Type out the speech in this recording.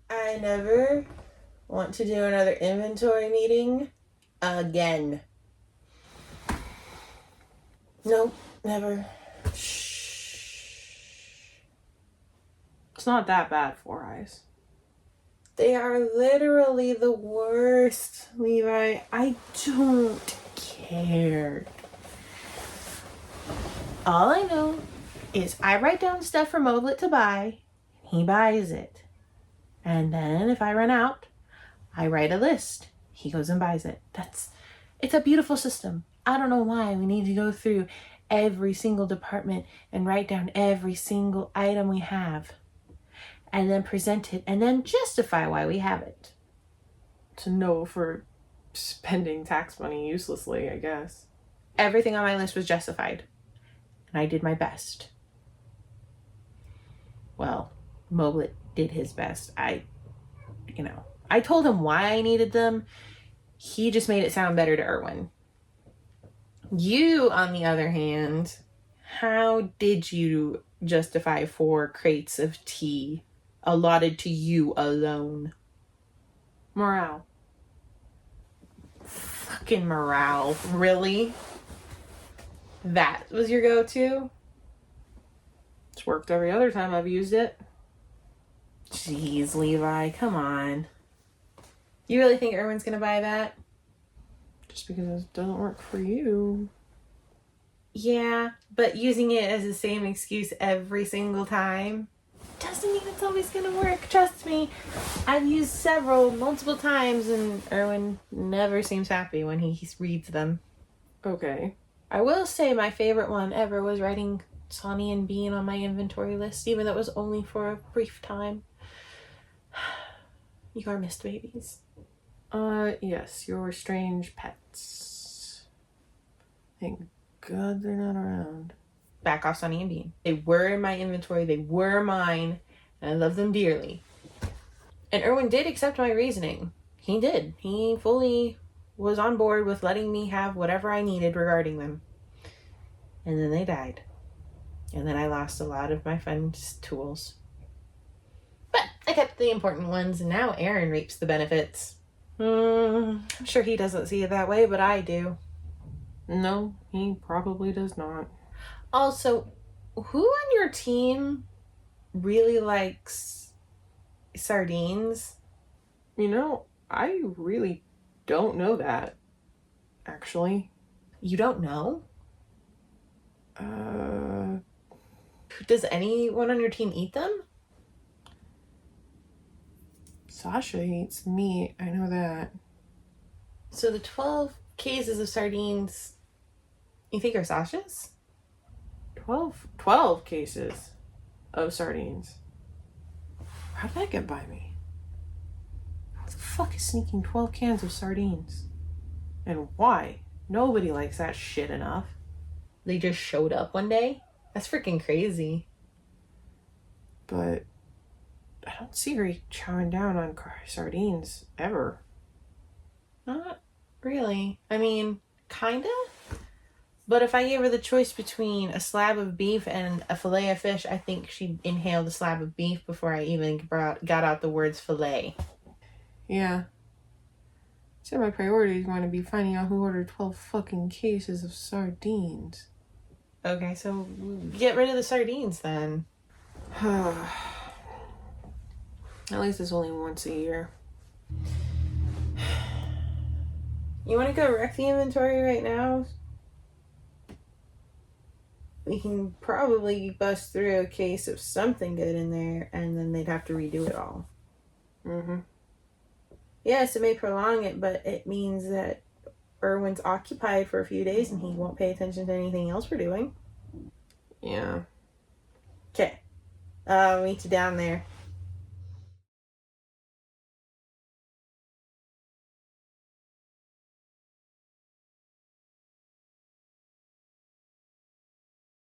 I never want to do another inventory meeting again. Nope, never. Shh. It's not that bad, Four Eyes. They are literally the worst, Levi. I don't care. All I know is I write down stuff for Moblet to buy, and he buys it. And then if I run out, I write a list. He goes and buys it. It's a beautiful system. I don't know why we need to go through every single department and write down every single item we have. And then present it, and then justify why we have it. To know for spending tax money uselessly, I guess. Everything on my list was justified. And I did my best. Well, Moblet did his best. I told him why I needed them. He just made it sound better to Erwin. You, on the other hand, how did you justify 4 crates of tea allotted to you alone? Morale. Fucking morale. Really? That was your go-to? It's worked every other time I've used it. Jeez, Levi, come on. You really think Erwin's gonna buy that? Just because it doesn't work for you. Yeah, but using it as the same excuse every single time doesn't mean it's always gonna work. Trust me. I've used several multiple times, and Erwin never seems happy when he reads them. Okay. I will say my favorite one ever was writing Sonny and Bean on my inventory list, even though it was only for a brief time. You are missed babies. Yes, your strange pets. Thank God they're not around. Back off Sonny and Bean. They were in my inventory. They were mine. And I love them dearly. And Erwin did accept my reasoning. He did. He fully was on board with letting me have whatever I needed regarding them. And then they died. And then I lost a lot of my friend's tools. But I kept the important ones, and now Aaron reaps the benefits. I'm sure he doesn't see it that way, but I do. No, he probably does not. Also, who on your team really likes sardines? You know, I really don't know that, actually. You don't know? Does anyone on your team eat them? Sasha eats meat, I know that. So the 12 cases of sardines, you think are Sasha's? 12 cases of sardines. How'd that get by me? Who the fuck is sneaking 12 cans of sardines? And why? Nobody likes that shit enough. They just showed up one day? That's freaking crazy. But I don't see her chowing down on sardines ever. Not really. I mean, kinda. But if I gave her the choice between a slab of beef and a fillet of fish, I think she'd inhale the slab of beef before I even got out the words fillet. Yeah. So my priority is going to be finding out who ordered 12 fucking cases of sardines. Okay, so get rid of the sardines then. At least it's only once a year. You want to go wreck the inventory right now? We can probably bust through a case of something good in there, and then they'd have to redo it all. Mm-hmm. Yes, it may prolong it, but it means that Erwin's occupied for a few days and he won't pay attention to anything else we're doing. Yeah. Okay. I'll meet you down there.